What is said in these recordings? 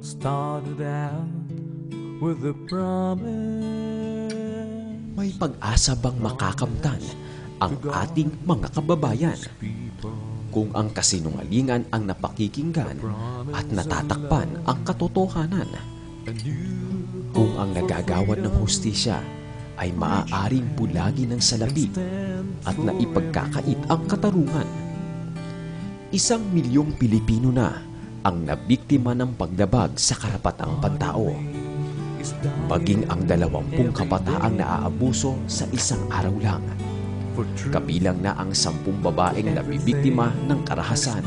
started out with a promise. May pag-asa bang makakamtan ang ating mga kababayan kung ang kasinungalingan ang napakikinggan at natatakpan ang katotohanan? Kung ang nagagawad ng hustisya ay maaaring bulagi ng salapi at naipagkakait ang katarungan? 1 milyong Pilipino na ang nabiktima ng pagdabag sa karapatang pantao. Maging ang 20 kabataang naaabuso sa isang araw lang. Kabilang na ang 10 babaeng nabibiktima ng karahasan.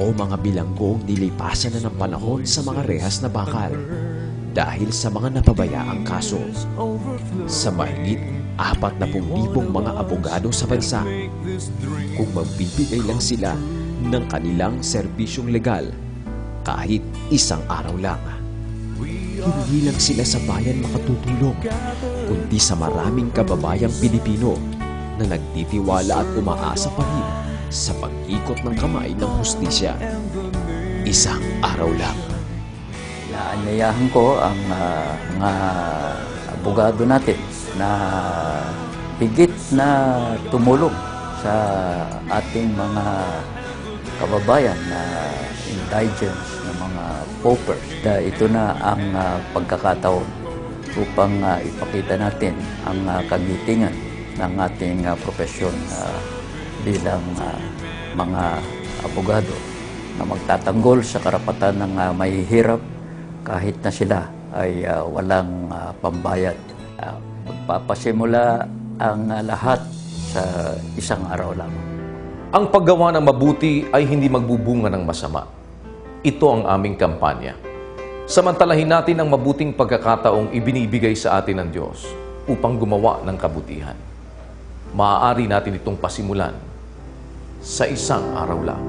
O mga bilanggong nilipasan na ng panahon sa mga rehas na bakal dahil sa mga napabayaang kaso. Sa mahigit 40,000 mga abogado sa bansa, kung magbibigay lang sila ng kanilang serbisyong legal kahit isang araw lang, hindi lang sila sa bayan makatutulong, kundi sa maraming kababayang Pilipino na nagtitiwala at umaasa pa rin sa pag-ikot ng kamay ng hustisya. Isang araw lang. Inaanyayahan ko ang mga abogado natin na higit na tumulong sa ating mga kababayan na indigents, na mga paupers. Ito na ang pagkakataon upang ipakita natin ang kagitingan ng ating profesyon bilang mga abogado na magtatanggol sa karapatan ng mahihirap kahit na sila ay walang pambayad. Magpapasimula ang lahat sa isang araw lang. Ang paggawa ng mabuti ay hindi magbubunga ng masama. Ito ang aming kampanya. Samantalahin natin ang mabuting pagkakataong ibinibigay sa atin ng Diyos upang gumawa ng kabutihan. Maaari natin itong pasimulan sa isang araw lang.